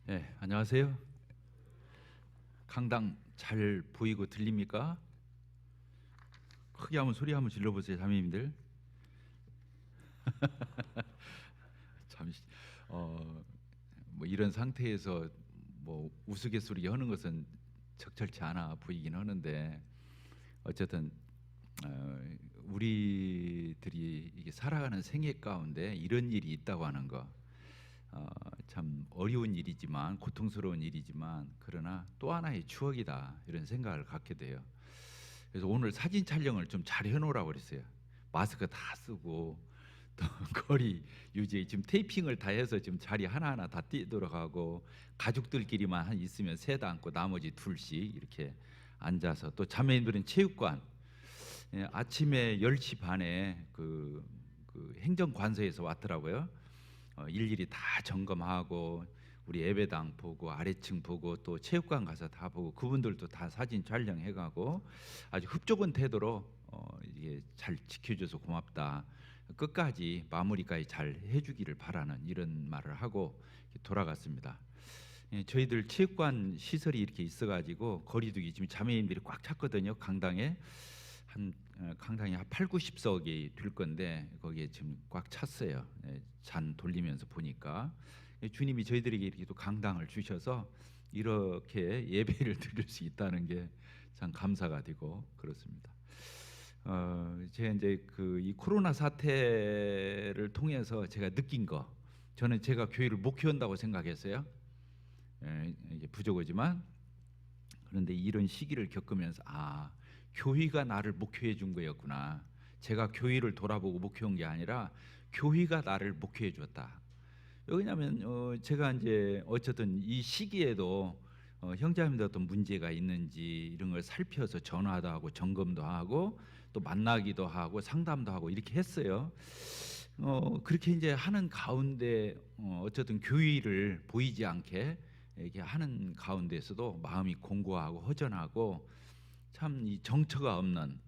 네, 안녕하세요. 강당 잘 보이고 들립니까? 크게 한번 소리 한번 질러보세요, 자매님들. 잠시 뭐 이런 상태에서 뭐 우스갯소리 하는 것은 적절치 않아 보이긴 하는데 어쨌든 우리들이 이게 살아가는 생애 가운데 이런 일이 있다고 하는 거 참 어려운 일이지만 고통스러운 일이지만 그러나 또 하나의 추억이다 이런 생각을 갖게 돼요. 그래서 오늘 사진 촬영을 좀 잘 해놓으라고 그랬어요. 마스크 다 쓰고 또 거리 유지 지금 테이핑을 다 해서 지금 자리 하나하나 다 뛰도록 하고 가족들끼리만 한 있으면 셋 앉고 나머지 둘씩 이렇게 앉아서 또 자매님들은 체육관 아침에 10시 반에 그 행정관서에서 왔더라고요. 일일이 다 점검하고 우리 예배당 보고 아래층 보고 또 체육관 가서 다 보고 그분들도 다 사진 촬영해가고 아주 흡족한 태도로 이게 잘 지켜줘서 고맙다. 끝까지 마무리까지 잘 해주기를 바라는 이런 말을 하고 돌아갔습니다. 저희들 체육관 시설이 이렇게 있어가지고 거리두기 지금 자매님들이 꽉 찼거든요. 강당에 강당이 한 8, 90석이 될 건데 거기에 지금 꽉 찼어요. 잔 돌리면서 보니까 주님이 저희들에게 이렇게 또 강당을 주셔서 이렇게 예배를 드릴 수 있다는 게 참 감사가 되고 그렇습니다. 제가 이제 이 코로나 사태를 통해서 제가 느낀 거, 저는 제가 교회를 못 키운다고 생각했어요. 이게 부족하지만 그런데 이런 시기를 겪으면서 교회가 나를 목회해 준 거였구나. 제가 교회를 돌아보고 목회한 게 아니라 교회가 나를 목회해 줬다. 왜냐하면 제가 이제 어쨌든 이 시기에도 형제자매들 어떤 문제가 있는지 이런 걸 살펴서 전화도 하고 점검도 하고 또 만나기도 하고 상담도 하고 이렇게 했어요. 그렇게 이제 하는 가운데 어쨌든 교회를 보이지 않게 이렇게 하는 가운데서도 마음이 공고하고 허전하고 참 이 정처가 없는.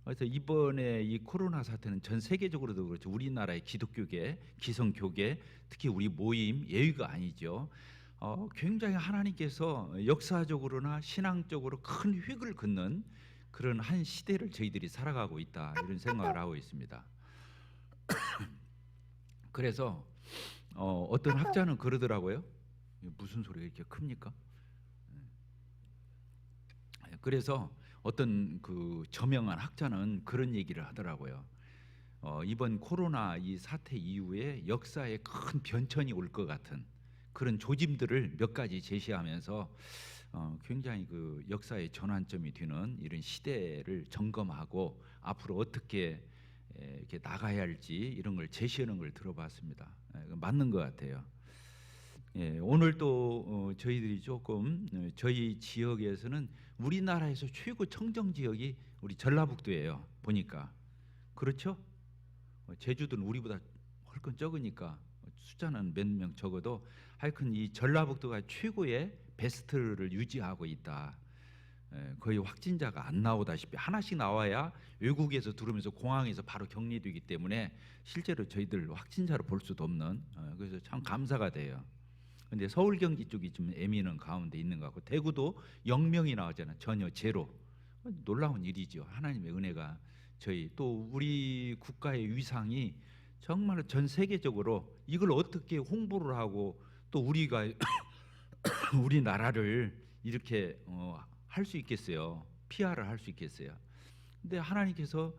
그래서 이번에 이 코로나 사태는 전 세계적으로도 그렇죠. 우리나라의 기독교계, 기성교계, 특히 우리 모임 예의가 아니죠. 굉장히 하나님께서 역사적으로나 신앙적으로 큰 획을 긋는 그런 한 시대를 저희들이 살아가고 있다 이런 생각을 하고 있습니다. 그래서 어떤 학자는 그러더라고요. 무슨 소리가 이렇게 큽니까? 그래서 어떤 그 저명한 학자는 그런 얘기를 하더라고요. 이번 코로나 이 사태 이후에 역사에 큰 변천이 올 것 같은 그런 조짐들을 몇 가지 제시하면서 굉장히 그 역사의 전환점이 되는 이런 시대를 점검하고 앞으로 어떻게 이렇게 나가야 할지 이런 걸 제시하는 걸 들어봤습니다. 맞는 것 같아요. 오늘 또 저희들이 조금 저희 지역에서는 우리나라에서 최고 청정 지역이 우리 전라북도예요. 보니까 그렇죠? 제주도는 우리보다 훨씬 적으니까 숫자는 몇 명 적어도 하여튼 이 전라북도가 최고의 베스트를 유지하고 있다. 거의 확진자가 안 나오다시피 하나씩 나와야 외국에서 들어오면서 공항에서 바로 격리되기 때문에 실제로 저희들 확진자로 볼 수도 없는 그래서 참 감사가 돼요. 근데 서울 경기 쪽이 좀 애매한 가운데 있는 것 같고 대구도 0명이 나왔잖아요. 전혀 제로. 놀라운 일이죠. 하나님의 은혜가 저희 또 우리 국가의 위상이 정말 전 세계적으로 이걸 어떻게 홍보를 하고 또 우리가 우리나라를 이렇게 할 수 있겠어요. PR을 할 수 있겠어요. 근데 하나님께서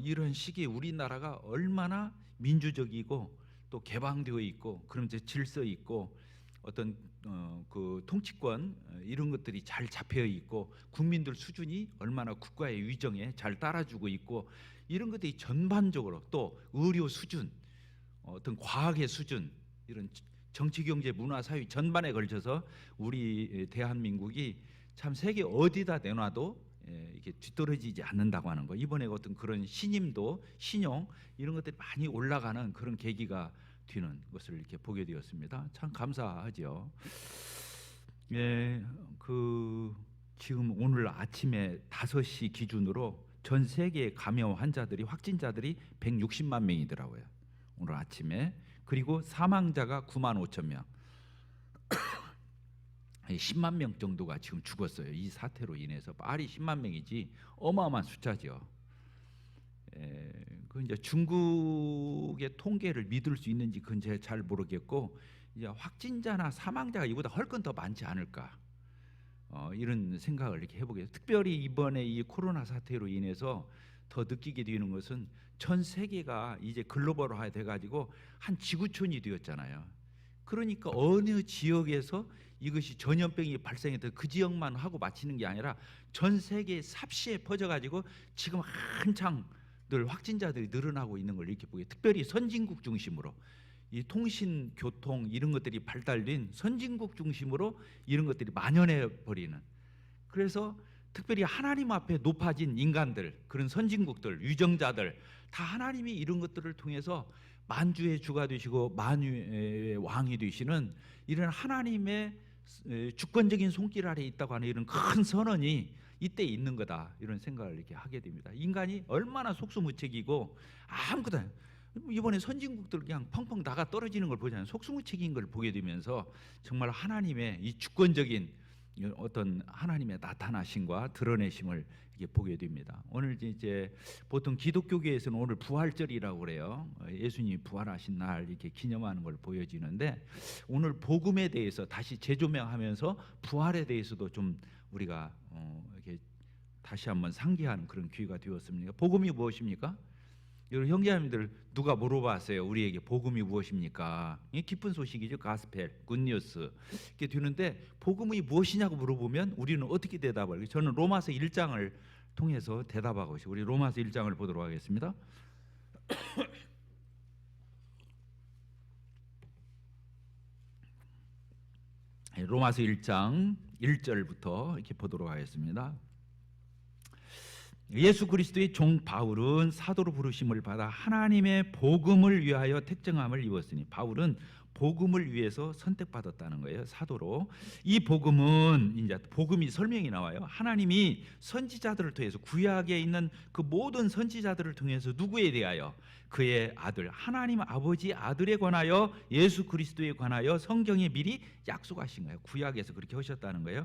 이런 시기에 우리나라가 얼마나 민주적이고 또 개방되어 있고 그러면서 질서 있고 어떤 그 통치권 이런 것들이 잘 잡혀 있고 국민들 수준이 얼마나 국가의 위정에 잘 따라주고 있고 이런 것들이 전반적으로 또 의료 수준 어떤 과학의 수준 이런 정치 경제 문화 사회 전반에 걸쳐서 우리 대한민국이 참 세계 어디다 내놔도 이게 뒤떨어지지 않는다고 하는 거. 이번에 어떤 그런 신임도 신용 이런 것들이 많이 올라가는 그런 계기가 되는 것을 이렇게 보게 되었습니다. 참 감사하죠. 지금 오늘 아침에 5시 기준으로 전 세계 감염 환자들이 확진자들이 160만 명이더라고요. 오늘 아침에. 그리고 사망자가 9만 5천 명. 10만 명 정도가 지금 죽었어요. 이 사태로 인해서. 말이 10만 명이지 어마어마한 숫자죠. 그 이제 중국의 통계를 믿을 수 있는지 그건 제가 잘 모르겠고, 이제 확진자나 사망자가 이보다 훨씬 더 많지 않을까, 이런 생각을 이렇게 해보게 돼요. 특별히 이번에 이 코로나 사태로 인해서 더 느끼게 되는 것은 전 세계가 이제 글로벌화 돼가지고 한 지구촌이 되었잖아요. 그러니까 어느 지역에서 이것이 전염병이 발생해도 그 지역만 하고 마치는 게 아니라 전 세계에 삽시에 퍼져가지고 지금 한창 늘 확진자들이 늘어나고 있는 걸 이렇게 보게. 특별히 선진국 중심으로 이 통신, 교통 이런 것들이 발달된 선진국 중심으로 이런 것들이 만연해 버리는. 그래서 특별히 하나님 앞에 높아진 인간들, 그런 선진국들, 유정자들 다 하나님이 이런 것들을 통해서 만주의 주가 되시고 만유의 왕이 되시는 이런 하나님의 주권적인 손길 아래 있다고 하는 이런 큰 선언이 이때 있는 거다, 이런 생각을 이렇게 하게 됩니다. 인간이 얼마나 속수무책이고 아무것도 이번에 선진국들 그냥 펑펑 나가 떨어지는 걸 보잖아요. 속수무책인 걸 보게 되면서 정말 하나님의 이 주권적인 어떤 하나님의 나타나심과 드러내심을 이렇게 보게 됩니다. 오늘 이제 보통 기독교계에서는 오늘 부활절이라고 그래요. 예수님이 부활하신 날 이렇게 기념하는 걸 보여지는데, 오늘 복음에 대해서 다시 재조명하면서 부활에 대해서도 좀 우리가 이렇게 다시 한번 상기하는 그런 기회가 되었습니다. 복음이 무엇입니까? 여러분 형제자매들, 누가 물어봤어요. 우리에게 복음이 무엇입니까? 이 기쁜 소식이죠. 가스펠, 굿뉴스 이렇게 되는데, 복음이 무엇이냐고 물어보면 우리는 어떻게 대답할까요? 저는 로마서 1장을 통해서 대답하고 있어요. 우리 로마서 1장을 보도록 하겠습니다. 로마서 1장 1절부터 이렇게 보도록 하겠습니다. 예수 그리스도의 종 바울은 사도로 부르심을 받아 하나님의 복음을 위하여 택정함을 입었으니, 바울은 복음을 위해서 선택받았다는 거예요. 사도로. 이 복음은 이제 복음이 설명이 나와요. 하나님이 선지자들을 통해서, 구약에 있는 그 모든 선지자들을 통해서 누구에 대하여? 그의 아들, 하나님 아버지 아들에 관하여, 예수 그리스도에 관하여 성경에 미리 약속하신 거예요. 구약에서 그렇게 하셨다는 거예요.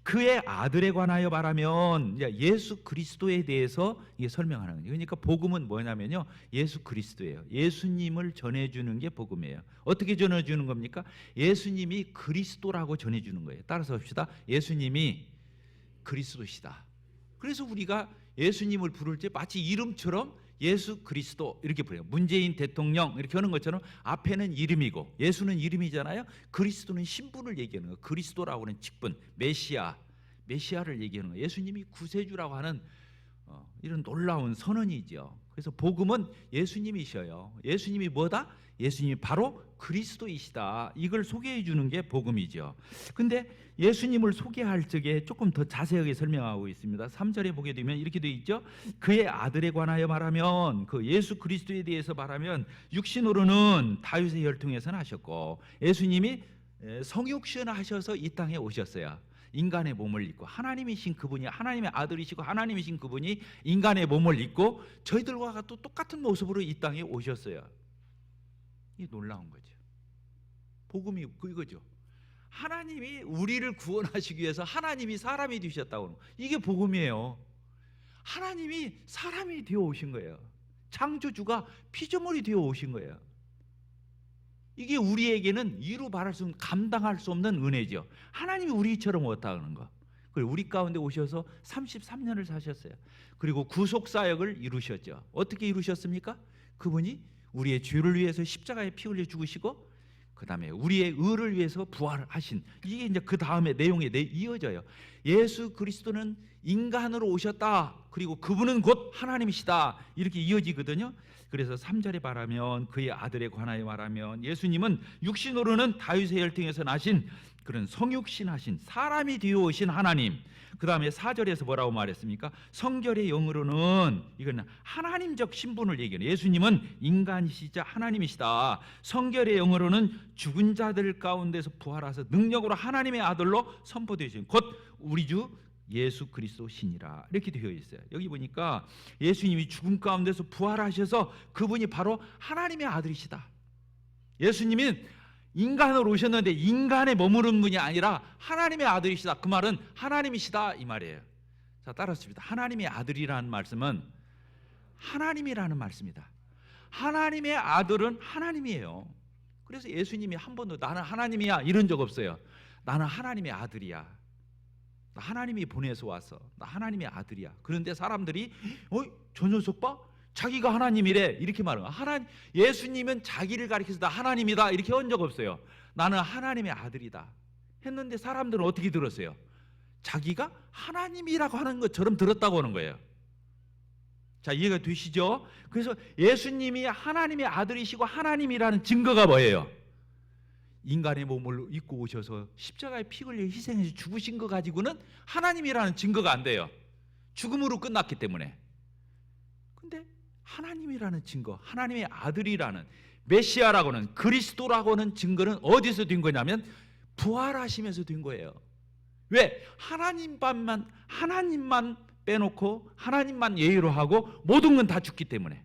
그의 아들에 관하여 말하면 예수 그리스도에 대해서 이게 설명하는 거예요. 그러니까 복음은 뭐냐면요, 예수 그리스도예요. 예수님을 전해주는 게 복음이에요. 어떻게 전해주는 겁니까? 예수님이 그리스도라고 전해주는 거예요. 따라서 합시다. 예수님이 그리스도시다. 그래서 우리가 예수님을 부를 때 마치 이름처럼 예수 그리스도 이렇게 부르요. 문재인 대통령 이렇게 하는 것처럼 앞에는 이름이고, 예수는 이름이잖아요. 그리스도는 신분을 얘기하는 거예요. 그리스도라고 하는 직분, 메시아를 얘기하는 거예요. 예수님이 구세주라고 하는 이런 놀라운 선언이죠. 그래서 복음은 예수님이셔요. 예수님이 뭐다? 예수님이 바로 그리스도이시다. 이걸 소개해 주는 게 복음이죠. 근데 예수님을 소개할 적에 조금 더 자세하게 설명하고 있습니다. 3절에 보게 되면 이렇게 되어 있죠. 그의 아들에 관하여 말하면, 그 예수 그리스도에 대해서 말하면, 육신으로는 다윗의 혈통에서 나셨고, 예수님이 성육신 하셔서 이 땅에 오셨어요. 인간의 몸을 입고, 하나님이신 그분이, 하나님의 아들이시고 하나님이신 그분이 인간의 몸을 입고 저희들과 또 똑같은 모습으로 이 땅에 오셨어요. 이 놀라운 거죠. 복음이 그거죠. 하나님이 우리를 구원하시기 위해서 하나님이 사람이 되셨다고. 이게 복음이에요. 하나님이 사람이 되어 오신 거예요. 창조주가 피조물이 되어 오신 거예요. 이게 우리에게는 이루 말할 수 없는, 감당할 수 없는 은혜죠. 하나님이 우리처럼 왔다는 거. 그리고 우리 가운데 오셔서 33년을 사셨어요. 그리고 구속사역을 이루셨죠. 어떻게 이루셨습니까? 그분이 우리의 죄를 위해서 십자가에 피 흘려 죽으시고, 그 다음에 우리의 의를 위해서 부활하신, 이게 이제 그 다음에 내용에 이어져요. 예수 그리스도는 인간으로 오셨다. 그리고 그분은 곧 하나님이시다. 이렇게 이어지거든요. 그래서 3절에 말하면, 그의 아들에 관하여 말하면, 예수님은 육신으로는 다윗의 혈통에서 나신 그런 성육신하신 사람이 되어 오신 하나님. 그 다음에 4절에서 뭐라고 말했습니까? 성결의 영으로는, 이건 하나님적 신분을 얘기해요. 예수님은 인간이시자 하나님이시다. 성결의 영으로는 죽은 자들 가운데서 부활하셔서 능력으로 하나님의 아들로 선포되신 곧 우리 주 예수 그리스도 신이라, 이렇게 되어 있어요. 여기 보니까 예수님이 죽음 가운데서 부활하셔서 그분이 바로 하나님의 아들이시다. 예수님은 인간으로 오셨는데 인간에 머무른 분이 아니라 하나님의 아들이시다. 그 말은 하나님이시다 이 말이에요. 자, 따라하십니다. 하나님의 아들이라는 말씀은 하나님이라는 말씀이다. 하나님의 아들은 하나님이에요. 그래서 예수님이 한 번도 나는 하나님이야 이런 적 없어요. 나는 하나님의 아들이야. 나 하나님이 보내서 왔어. 나 하나님의 아들이야. 그런데 사람들이 저 녀석 봐? 자기가 하나님이래 이렇게 말해요. 예수님은 자기를 가리켜서 나 하나님이다 이렇게 한 적 없어요. 나는 하나님의 아들이다 했는데 사람들은 어떻게 들었어요? 자기가 하나님이라고 하는 것처럼 들었다고 하는 거예요. 자, 이해가 되시죠? 그래서 예수님이 하나님의 아들이시고 하나님이라는 증거가 뭐예요? 인간의 몸을 입고 오셔서 십자가에 피 흘려 희생해서 죽으신 거 가지고는 하나님이라는 증거가 안 돼요. 죽음으로 끝났기 때문에. 근데 하나님이라는 증거, 하나님의 아들이라는 메시아라고는 그리스도라고는 증거는 어디서 된 거냐면 부활하시면서 된 거예요. 왜? 하나님만 빼놓고 하나님만 예의로 하고 모든 건 다 죽기 때문에.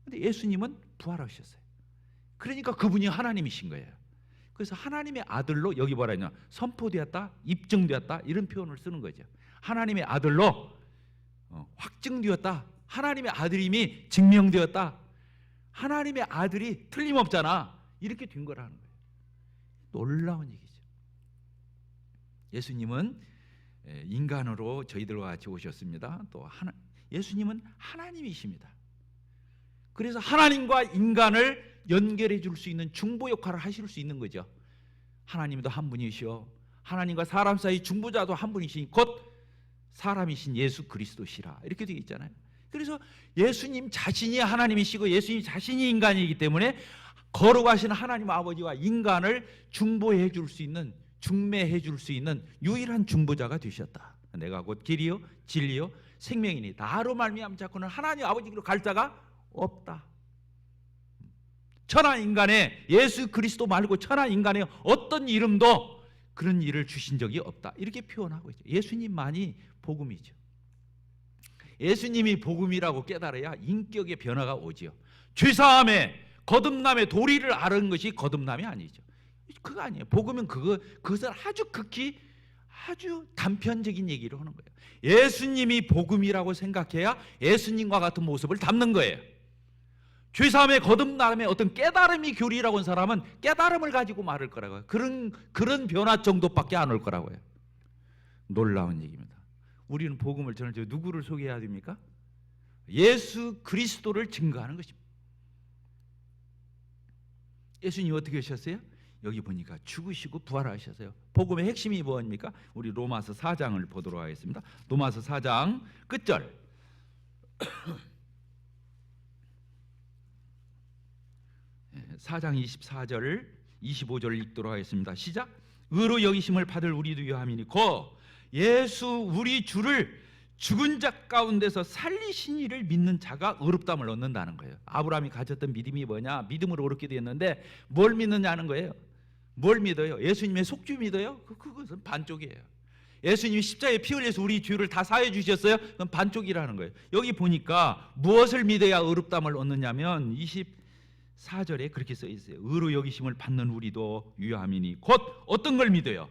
근데 예수님은 부활하셨어요. 그러니까 그분이 하나님이신 거예요. 그래서 하나님의 아들로 여기 뭐라 했냐? 선포되었다, 입증되었다 이런 표현을 쓰는 거죠. 하나님의 아들로 확증되었다. 하나님의 아들임이 증명되었다. 하나님의 아들이 틀림없잖아. 이렇게 된 거라는 거예요. 놀라운 얘기죠. 예수님은 인간으로 저희들과 같이 오셨습니다. 또 예수님은 하나님이십니다. 그래서 하나님과 인간을 연결해 줄 수 있는 중보 역할을 하실 수 있는 거죠. 하나님도 한 분이시오. 하나님과 사람 사이 중보자도 한 분이신 곧 사람이신 예수 그리스도시라 이렇게 되어 있잖아요. 그래서 예수님 자신이 하나님이시고 예수님 자신이 인간이기 때문에 거룩하신 하나님 아버지와 인간을 중보해 줄 수 있는, 중매해 줄 수 있는 유일한 중보자가 되셨다. 내가 곧 길이요 진리요 생명이니 나로 말미암아 자꾸는 하나님 아버지로 갈 자가 없다. 천하 인간에 예수 그리스도 말고 천하 인간에 어떤 이름도 그런 일을 주신 적이 없다. 이렇게 표현하고 있죠. 예수님만이 복음이죠. 예수님이 복음이라고 깨달아야 인격의 변화가 오지요. 죄사함에 거듭남의 도리를 아는 것이 거듭남이 아니죠. 그거 아니에요. 복음은 그것을 아주 극히 아주 단편적인 얘기를 하는 거예요. 예수님이 복음이라고 생각해야 예수님과 같은 모습을 담는 거예요. 죄사함의 거듭남의 어떤 깨달음이 교리라고 하는 사람은 깨달음을 가지고 말할 거라고요. 그런 변화 정도밖에 안 올 거라고요. 놀라운 얘기입니다. 우리는 복음을 전할 때 누구를 소개해야 됩니까? 예수 그리스도를 증거하는 것입니다. 예수님이 어떻게 하셨어요? 여기 보니까 죽으시고 부활하셨어요. 복음의 핵심이 뭐입니까? 우리 로마서 4장을 보도록 하겠습니다. 로마서 4장 끝절 4장 24절 25절 읽도록 하겠습니다. 시작. 의로 여기심을 받을 우리도 유함이니 곧 예수 우리 주를 죽은 자 가운데서 살리신 이를 믿는 자가 의롭다함을 얻는다는 거예요. 아브라함이 가졌던 믿음이 뭐냐? 믿음으로 의롭게 되었는데 뭘 믿느냐는 거예요. 뭘 믿어요? 예수님의 속죄 믿어요? 그것은 반쪽이에요. 예수님이 십자가에 피 흘려서 우리 죄를 다 사해 주셨어요? 그건 반쪽이라는 거예요. 여기 보니까 무엇을 믿어야 의롭다함을 얻느냐면 24절에 그렇게 써 있어요. 의로 여기심을 받는 우리도 유함이니 곧 어떤 걸 믿어요?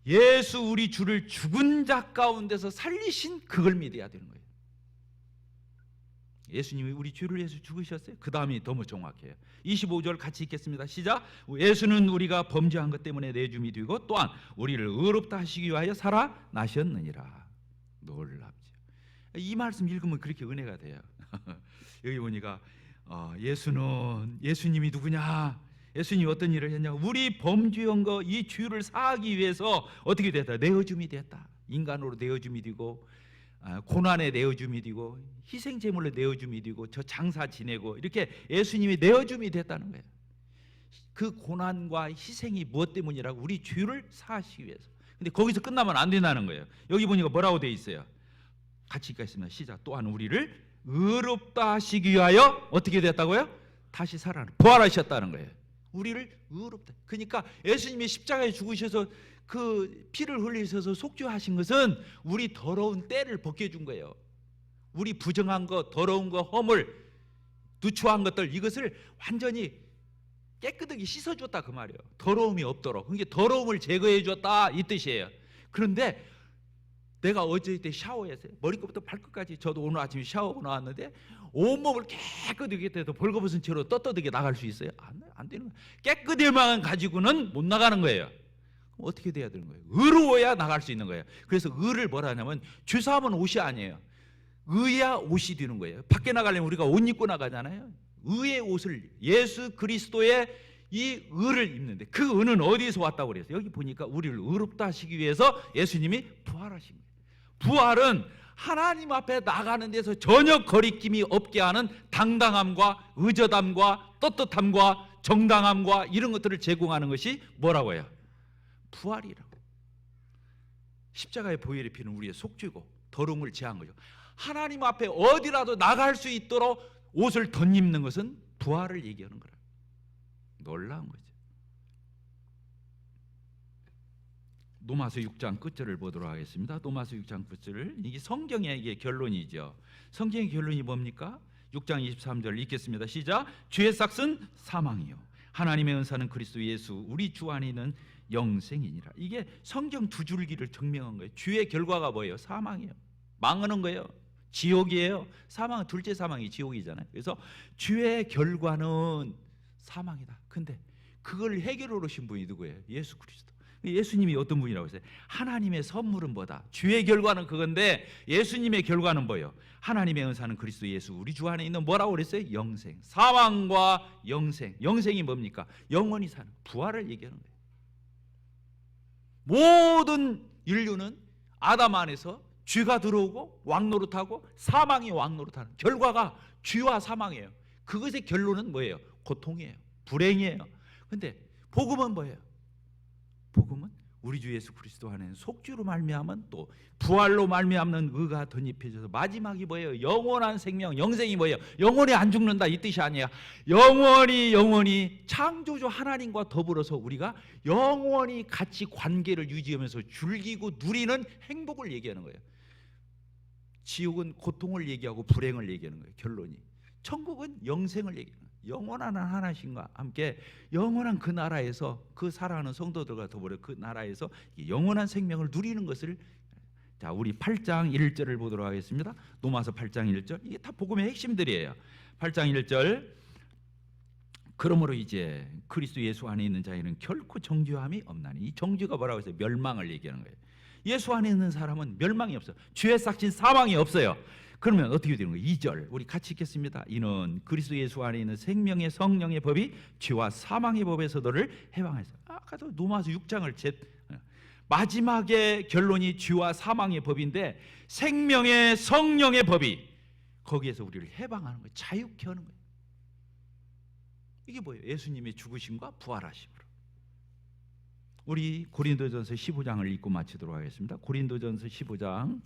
예수 우리 주를 죽은 자 가운데서 살리신 그걸 믿어야 되는 거예요. 예수님이 우리 죄를 위해서 죽으셨어요. 그 다음이 더 정확해요. 25절 같이 읽겠습니다. 시작. 예수는 우리가 범죄한 것 때문에 내줌이 되고 또한 우리를 의롭다 하시기 위하여 살아나셨느니라. 놀랍죠. 이 말씀 읽으면 그렇게 은혜가 돼요. 여기 보니까 예수님이 누구냐? 예수님이 어떤 일을 했냐? 우리 범죄한 거 이 죄를 사하기 위해서 어떻게 됐다? 내어줌이 됐다. 인간으로 내어줌이 되고 고난에 내어줌이 되고 희생제물로 내어줌이 되고 저 장사 지내고 이렇게 예수님이 내어줌이 됐다는 거예요. 그 고난과 희생이 무엇 때문이라고? 우리 죄를 사하시기 위해서. 근데 거기서 끝나면 안 된다는 거예요. 여기 보니까 뭐라고 돼 있어요? 같이 읽겠습니다. 시작. 또한 우리를 의롭다 하시기 위하여 어떻게 됐다고요? 다시 부활하셨다는 거예요. 우리를 의롭다. 그러니까 예수님이 십자가에 죽으셔서 그 피를 흘리셔서 속죄하신 것은 우리 더러운 때를 벗겨준 거예요. 우리 부정한 것, 더러운 것, 허물, 누추한 것들 이것을 완전히 깨끗하게 씻어줬다 그 말이에요. 더러움이 없도록. 그게 더러움을 제거해 줬다 이 뜻이에요. 그런데 내가 어제 때 샤워했어요. 머리끝부터 발끝까지. 저도 오늘 아침에 샤워하고 나왔는데 온몸을 깨끗하게 해도 벌거벗은 채로 떳떳하게 나갈 수 있어요? 안 되는 거예요. 깨끗이만 가지고는 못 나가는 거예요. 그럼 어떻게 돼야 되는 거예요? 의로워야 나갈 수 있는 거예요. 그래서 의를 뭐라 하냐면 죄사함은 옷이 아니에요. 의야 옷이 되는 거예요. 밖에 나가려면 우리가 옷 입고 나가잖아요. 의의 옷을, 예수 그리스도의 이 의를 입는데, 그 의는 어디서 왔다고 그랬어요? 여기 보니까 우리를 의롭다 하시기 위해서 예수님이 부활하신 거예요. 부활은 하나님 앞에 나가는 데서 전혀 거리낌이 없게 하는 당당함과 의젓함과 떳떳함과 정당함과 이런 것들을 제공하는 것이 뭐라고 해요? 부활이라고. 십자가의 보혈이 피는 우리의 속죄고 더러움을 제한 거죠. 하나님 앞에 어디라도 나갈 수 있도록 옷을 덧입는 것은 부활을 얘기하는 거라. 놀라운 거죠. 로마서 6장 끝절을 보도록 하겠습니다. 로마서 6장 끝절을, 이게 성경의 이게 결론이죠. 성경의 결론이 뭡니까? 6장 23절 읽겠습니다. 시작. 죄의 삭은 사망이요 하나님의 은사는 그리스도 예수 우리 주 안에 있는 영생이니라. 이게 성경 두 줄기를 증명한 거예요. 죄의 결과가 뭐예요? 사망이에요. 망하는 거예요. 지옥이에요. 사망은 둘째 사망이 지옥이잖아요. 그래서 죄의 결과는 사망이다. 근데 그걸 해결해 오신 분이 누구예요? 예수 그리스도. 예수님이 어떤 분이라고 했어요? 하나님의 선물은 뭐다? 죄의 결과는 그건데 예수님의 결과는 뭐예요? 하나님의 은사는 그리스도 예수 우리 주 안에 있는 뭐라고 그랬어요? 영생. 사망과 영생. 영생이 뭡니까? 영원히 사는, 부활을 얘기하는 거예요. 모든 인류는 아담 안에서 죄가 들어오고 왕노릇하고 사망이 왕노릇하는 결과가 죄와 사망이에요. 그것의 결론은 뭐예요? 고통이에요. 불행이에요. 근데 복음은 뭐예요? 복음은 우리 주 예수 그리스도 안에 속죄로 말미암은 또 부활로 말미암는 의가 덧입혀져서 마지막이 뭐예요? 영원한 생명, 영생이 뭐예요? 영원히 안 죽는다 이 뜻이 아니야. 영원히 창조주 하나님과 더불어서 우리가 영원히 같이 관계를 유지하면서 즐기고 누리는 행복을 얘기하는 거예요. 지옥은 고통을 얘기하고 불행을 얘기하는 거예요. 결론이. 천국은 영생을 얘기하는 거예요. 영원한 하나님과 함께 영원한 그 나라에서 그 사랑하는 성도들과 더불어 그 나라에서 영원한 생명을 누리는 것을, 자 우리 8장 1절을 보도록 하겠습니다. 로마서 8장 1절. 이게 다 복음의 핵심들이에요. 8장 1절. 그러므로 이제 그리스도 예수 안에 있는 자에는 결코 정죄함이 없나니. 이 정죄가 뭐라고 했어요? 멸망을 얘기하는 거예요. 예수 안에 있는 사람은 멸망이 없어요. 죄의 삭신 사망이 없어요. 그러면 어떻게 되는 거예요? 2절 우리 같이 읽겠습니다. 이는 그리스도 예수 안에 있는 생명의 성령의 법이 죄와 사망의 법에서 너를 해방해서. 아까도 로마서 6장을 마지막의 결론이 죄와 사망의 법인데 생명의 성령의 법이 거기에서 우리를 해방하는 거예요. 자유케 하는 거예요. 이게 뭐예요? 예수님의 죽으심과 부활하심으로. 우리 고린도전서 15장을 읽고 마치도록 하겠습니다. 고린도전서 15장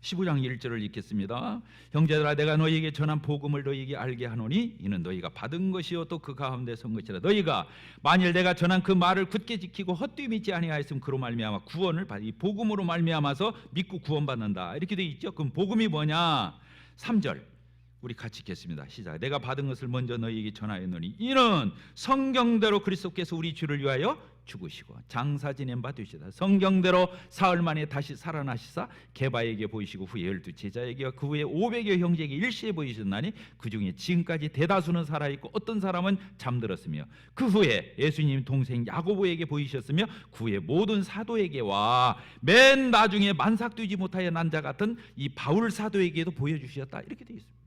1절을 읽겠습니다. 형제들아 내가 너희에게 전한 복음을 너희에게 알게 하노니 이는 너희가 받은 것이요 또 그 가운데 선 것이라. 너희가 만일 내가 전한 그 말을 굳게 지키고 헛되이 믿지 아니하였으면 그로 말미암아 구원을 받. 이 복음으로 말미암아서 믿고 구원받는다 이렇게 돼 있죠. 그럼 복음이 뭐냐? 3절 우리 같이 읽겠습니다. 시작. 내가 받은 것을 먼저 너희에게 전하였노니 이는 성경대로 그리스도께서 우리 죄를 위하여 죽으시고 장사 지낸 바 되시다. 성경대로 사흘 만에 다시 살아나시사 게바에게 보이시고 후에 12 제자에게 그 후에 500여 형제에게 일시에 보이셨나니 그 중에 지금까지 대다수는 살아있고 어떤 사람은 잠들었으며 그 후에 예수님 동생 야고보에게 보이셨으며 그 후에 모든 사도에게와 맨 나중에 만삭되지 못하여 난 자 같은 이 바울 사도에게도 보여주셨다 이렇게 되어 있습니다.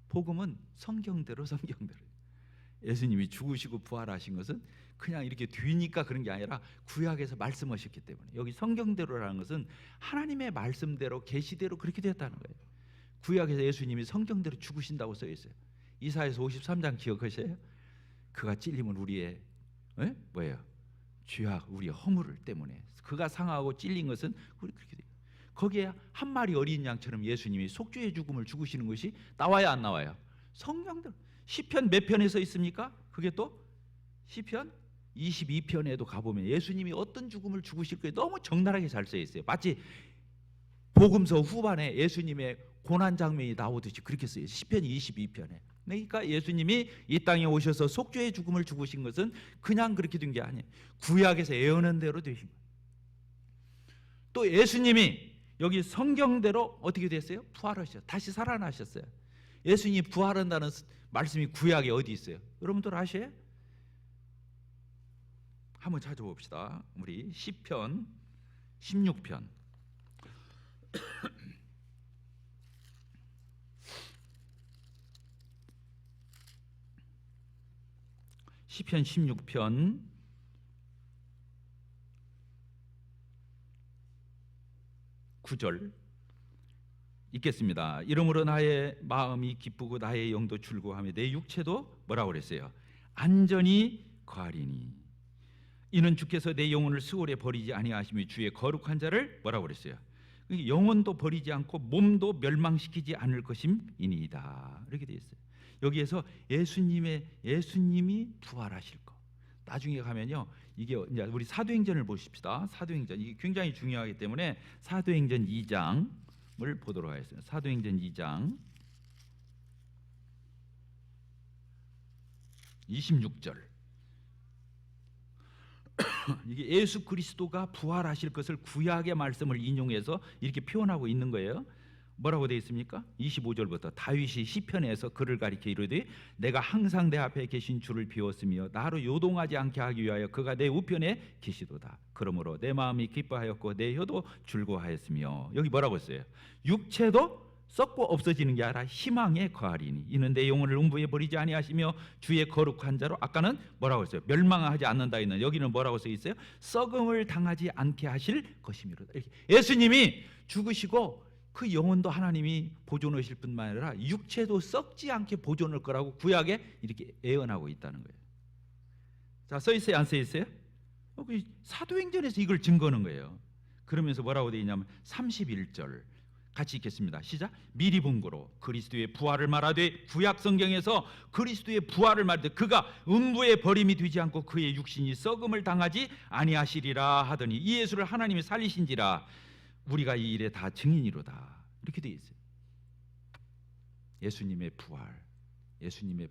복음은 성경대로 예수님이 죽으시고 부활하신 것은 그냥 이렇게 뒤니까 그런 게 아니라 구약에서 말씀하셨기 때문에 여기 성경대로라는 것은 하나님의 말씀대로 계시대로 그렇게 되었다는 거예요. 구약에서 예수님이 성경대로 죽으신다고 써 있어요. 이사야서 53장 기억하세요? 그가 찔림은 우리의 뭐예요? 죄악 우리의 허물 때문에 그가 상하고 찔린 것은 우리 그렇게 돼요. 거기에 한 마리 어린 양처럼 예수님이 속죄의 죽음을 죽으시는 것이 나와요 안 나와요? 성경대로. 시편 몇 편에 써 있습니까? 그게 또 시편 22편에도 가보면 예수님이 어떤 죽음을 죽으실 거에 너무 적나라하게 잘 써 있어요. 마치 복음서 후반에 예수님의 고난 장면이 나오듯이 그렇게 써요. 시편 22편에. 그러니까 예수님이 이 땅에 오셔서 속죄의 죽음을 죽으신 것은 그냥 그렇게 된 게 아니에요. 구약에서 예언한 대로 되신 거예요. 또 예수님이 여기 성경대로 어떻게 됐어요? 부활하셨어요. 다시 살아나셨어요. 예수님이 부활한다는 말씀이 구약에 어디 있어요? 여러분들 아셔요? 한번 찾아봅시다. 우리 시편 16편. 시편 16편 9절 읽겠습니다. 이러므로 나의 마음이 기쁘고 나의 영도 즐거워하며 내 육체도 뭐라고 그랬어요? 안전히 거하리니 이는 주께서 내 영혼을 스올에 버리지 아니하시며 주의 거룩한 자를 뭐라고 그랬어요? 영혼도 버리지 않고 몸도 멸망시키지 않을 것임이니이다. 이렇게 되어 있어요. 여기에서 예수님이 부활하실 거. 나중에 가면요, 이게 이제 우리 사도행전을 보십시다. 사도행전 이게 굉장히 중요하기 때문에 사도행전 2장을 보도록 하겠습니다. 사도행전 2장 26절. 이게 예수 그리스도가 부활하실 것을 구약의 말씀을 인용해서 이렇게 표현하고 있는 거예요. 뭐라고 되어 있습니까? 25절부터 다윗이 시편에서 그를 가리켜 이르되 내가 항상 내 앞에 계신 주를 비웠으며 나로 요동하지 않게 하기 위하여 그가 내 우편에 계시도다. 그러므로 내 마음이 기뻐하였고 내 혀도 즐거워하였으며, 여기 뭐라고 했어요? 육체도 썩고 없어지는 게 아니라 희망에 거하리니 이는 내 영혼을 음부에 버리지 아니하시며 주의 거룩한 자로, 아까는 뭐라고 했어요? 멸망하지 않는다 했는데 여기는 뭐라고 써 있어요? 썩음을 당하지 않게 하실 것이미로다. 이렇게 예수님이 죽으시고 그 영혼도 하나님이 보존하실 뿐만 아니라 육체도 썩지 않게 보존할 거라고 구약에 이렇게 예언하고 있다는 거예요. 자, 써 있어요? 안 써 있어요? 사도행전에서 이걸 증거하는 거예요. 그러면서 뭐라고 되어 있냐면 31절 같이 읽겠습니다. 시작. 미리 본 거로 그리스도의 부활을 말하되, 구약 성경에서 그리스도의 부활을 말하되 그가 음부에 버림이 되지 않고 그의 육신이 썩음을 당하지 아니하시리라 하더니 이 예수를 하나님이 살리신지라 우리가 이 일에 다 증인이로다. 이렇게 되어 있어요. 예수님의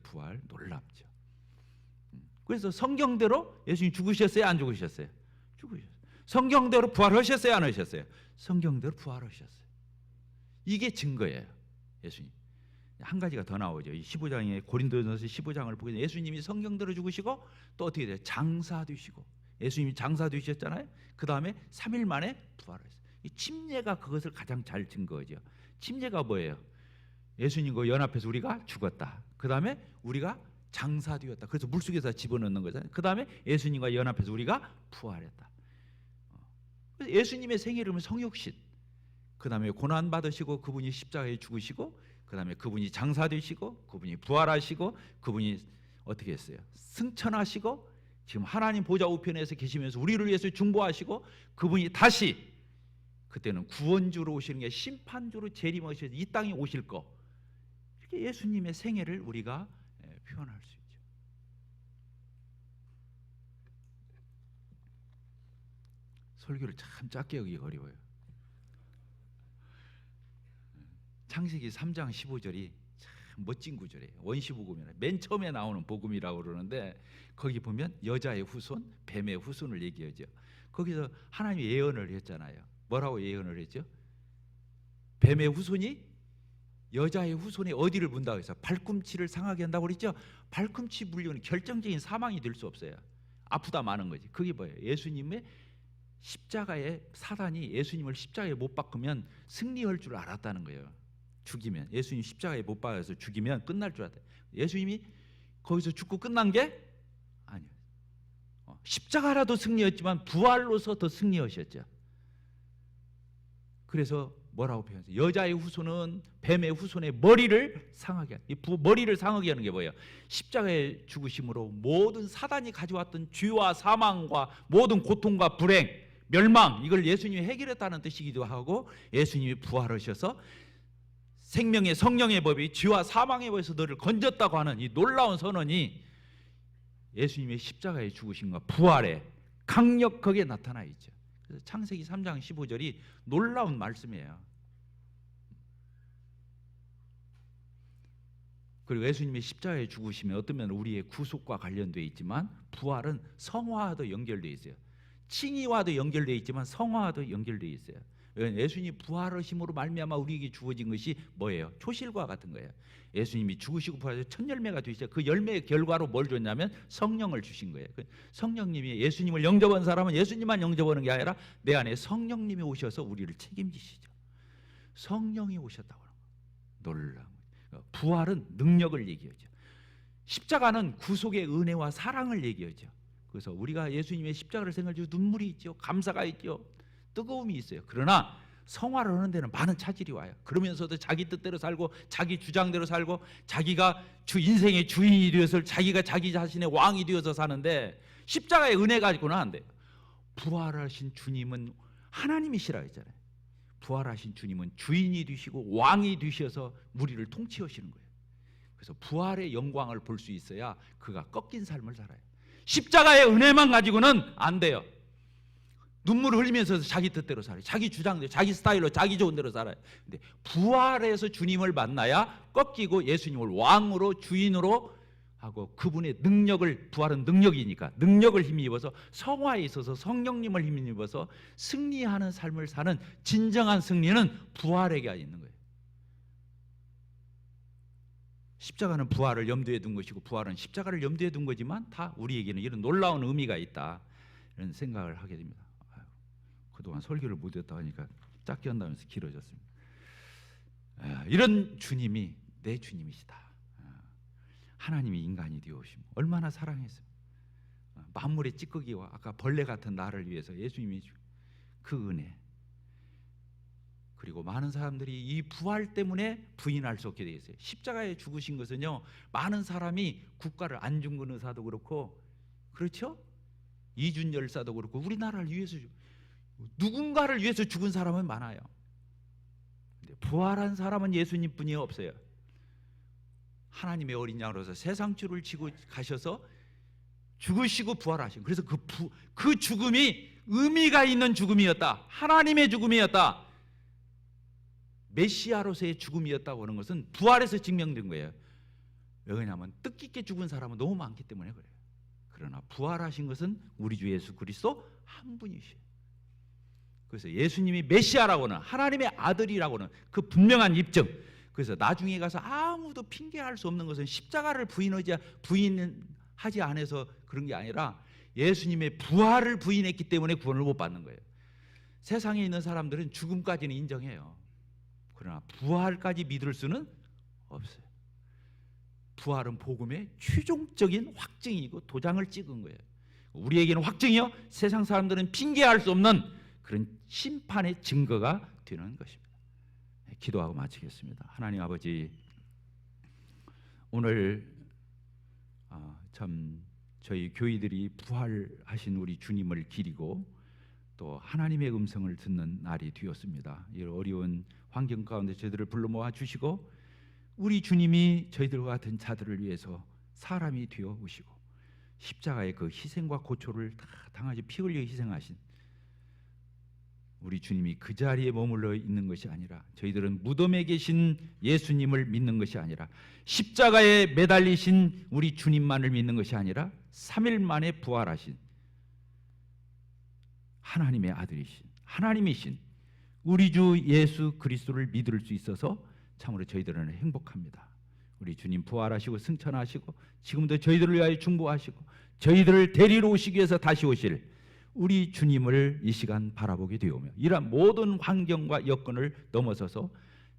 부활 놀랍죠. 그래서 성경대로 예수님 죽으셨어요? 안 죽으셨어요? 죽으셨어요. 성경대로 부활하셨어요? 안 하셨어요? 성경대로 부활하셨어요. 이게 증거예요. 예수님. 한 가지가 더 나오죠. 이 15장에 고린도전서 15장을 보게 되면 예수님이 성경대로 죽으시고 또 어떻게 돼요? 장사되시고, 예수님이 장사되셨잖아요. 그 다음에 3일 만에 부활하셨어요. 이 침례가 그것을 가장 잘 증거하죠. 침례가 뭐예요? 예수님과 연합해서 우리가 죽었다. 그 다음에 우리가 장사되었다. 그래서 물속에서 집어넣는 거잖아요. 그 다음에 예수님과 연합해서 우리가 부활했다. 그래서 예수님의 생일은 성육신. 그 다음에 고난 받으시고 그분이 십자가에 죽으시고 그 다음에 그분이 장사되시고 그분이 부활하시고 그분이 어떻게 했어요? 승천하시고 지금 하나님 보좌 우편에서 계시면서 우리를 위해서 중보하시고 그분이 다시 그때는 구원주로 오시는 게 심판주로 재림하셔서 이 땅에 오실 거. 이렇게 예수님의 생애를 우리가 표현할 수 있죠. 설교를 참 짧게 하기 어려워요. 창세기 3장 15절이 참 멋진 구절이에요. 원시복음이라 맨 처음에 나오는 복음이라고 그러는데 거기 보면 여자의 후손, 뱀의 후손을 얘기하죠. 거기서 하나님이 예언을 했잖아요. 뭐라고 예언을 했죠? 뱀의 후손이 여자의 후손의 어디를 문다고 해서 발꿈치를 상하게 한다고 그랬죠. 발꿈치 물리는 결정적인 사망이 될 수 없어요. 아프다 마는 거지. 그게 뭐예요? 예수님의 십자가에, 사단이 예수님을 십자가에 못 박으면 승리할 줄 알았다는 거예요. 죽이면, 예수님 십자가에 못 박아서 죽이면 끝날 줄 알았다. 예수님이 거기서 죽고 끝난 게 아니에요. 십자가라도 승리했지만 부활로서 더 승리하셨죠. 그래서 뭐라고 표현해요? 여자의 후손은 뱀의 후손의 머리를 상하게 하는, 머리를 상하게 하는 게 뭐예요? 십자가의 죽으심으로 모든 사단이 가져왔던 죄와 사망과 모든 고통과 불행, 멸망, 이걸 예수님이 해결했다는 뜻이기도 하고, 예수님이 부활하셔서 생명의 성령의 법이 죄와 사망의 법에서 너를 건졌다고 하는 이 놀라운 선언이 예수님의 십자가의 죽으심과 부활에 강력하게 나타나 있죠. 그래서 창세기 3장 15절이 놀라운 말씀이에요. 그리고 예수님이 십자가에 죽으시면 어떤 면은 우리의 구속과 관련되어 있지만 부활은 성화와도 연결되어 있어요. 칭의와도 연결되어 있지만 성화와도 연결되어 있어요. 예수님이 부활하심으로 말미암아 우리에게 주어진 것이 뭐예요? 초실과 같은 거예요. 예수님이 죽으시고 부활해서 첫 열매가 되시죠. 그 열매의 결과로 뭘 줬냐면 성령을 주신 거예요. 성령님이 예수님을 영접한 사람은 예수님만 영접하는 게 아니라 내 안에 성령님이 오셔서 우리를 책임지시죠. 성령이 오셨다고 하는 거예요. 놀라운 거예요. 부활은 능력을 얘기하죠. 십자가는 구속의 은혜와 사랑을 얘기하죠. 그래서 우리가 예수님의 십자가를 생각할 때 눈물이 있죠. 감사가 있죠. 뜨거움이 있어요. 그러나 성화를 하는 데는 많은 차질이 와요. 그러면서도 자기 뜻대로 살고 자기 주장대로 살고 자기가 인생의 주인이 되어서 자기가 자기 자신의 왕이 되어서 사는데 십자가의 은혜 가지고는 안 돼요. 부활하신 주님은 하나님이시라 했잖아요. 부활하신 주님은 주인이 되시고 왕이 되셔서 우리를 통치하시는 거예요. 그래서 부활의 영광을 볼 수 있어야 그가 꺾인 삶을 살아요. 십자가의 은혜만 가지고는 안 돼요. 눈물을 흘리면서 자기 뜻대로 살아요. 자기 주장대로, 자기 스타일로, 자기 좋은 대로 살아요. 근데 부활해서 주님을 만나야 꺾이고 예수님을 왕으로 주인으로 하고 그분의 능력을, 부활은 능력이니까 능력을 힘입어서 성화에 있어서 성령님을 힘입어서 승리하는 삶을 사는 진정한 승리는 부활에게 있는 거예요. 십자가는 부활을 염두에 둔 것이고 부활은 십자가를 염두에 둔 거지만 다 우리에게는 이런 놀라운 의미가 있다, 이런 생각을 하게 됩니다. 그동안 설교를 못했다 하니까 짧게 한다면서 길어졌습니다. 이런 주님이 내 주님이시다. 하나님이 인간이 되어오심 얼마나 사랑했어요. 만물의 찌꺼기와 아까 벌레 같은 나를 위해서 예수님이 그 은혜, 그리고 많은 사람들이 이 부활 때문에 부인할 수 없게 되어 있어요. 십자가에 죽으신 것은요, 많은 사람이 국가를, 안중근 의사도 그렇고, 그렇죠? 이준 열사도 그렇고, 우리나라를 위해서 누군가를 위해서 죽은 사람은 많아요. 근데 부활한 사람은 예수님뿐이 없어요. 하나님의 어린 양으로서 세상 줄을 지고 가셔서 죽으시고 부활하신, 그래서 그 죽음이 의미가 있는 죽음이었다, 하나님의 죽음이었다, 메시아로서의 죽음이었다고 하는 것은 부활에서 증명된 거예요. 왜냐하면 뜻깊게 죽은 사람은 너무 많기 때문에 그래요. 그러나 부활하신 것은 우리 주 예수 그리스도 한 분이시에요. 그래서 예수님이 메시아라고는, 하나님의 아들이라고는 그 분명한 입증. 그래서 나중에 가서 아무도 핑계할 수 없는 것은 십자가를 부인하지 않아서 그런 게 아니라 예수님의 부활을 부인했기 때문에 구원을 못 받는 거예요. 세상에 있는 사람들은 죽음까지는 인정해요. 그러나 부활까지 믿을 수는 없어요. 부활은 복음의 최종적인 확증이고 도장을 찍은 거예요. 우리에게는 확증이요, 세상 사람들은 핑계할 수 없는 그런 심판의 증거가 되는 것입니다. 기도하고 마치겠습니다. 하나님 아버지, 오늘 참 저희 교회들이 부활하신 우리 주님을 기리고 또 하나님의 음성을 듣는 날이 되었습니다. 이 어려운 환경 가운데 저희들을 불러 모아 주시고 우리 주님이 저희들과 같은 자들을 위해서 사람이 되어 오시고 십자가의 그 희생과 고초를 다 당하시 피 흘려 희생하신 우리 주님이 그 자리에 머물러 있는 것이 아니라, 저희들은 무덤에 계신 예수님을 믿는 것이 아니라, 십자가에 매달리신 우리 주님만을 믿는 것이 아니라 3일 만에 부활하신 하나님의 아들이신, 하나님이신 우리 주 예수 그리스도를 믿을 수 있어서 참으로 저희들은 행복합니다. 우리 주님 부활하시고 승천하시고 지금도 저희들을 위하여 중보하시고 저희들을 데리러 오시기 위해서 다시 오실 우리 주님을 이 시간 바라보게 되오며, 이러한 모든 환경과 여건을 넘어서서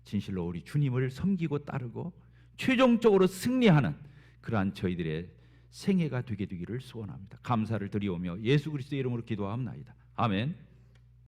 진실로 우리 주님을 섬기고 따르고 최종적으로 승리하는 그러한 저희들의 생애가 되게 되기를 소원합니다. 감사를 드리오며 예수 그리스도의 이름으로 기도하옵나이다. 아멘.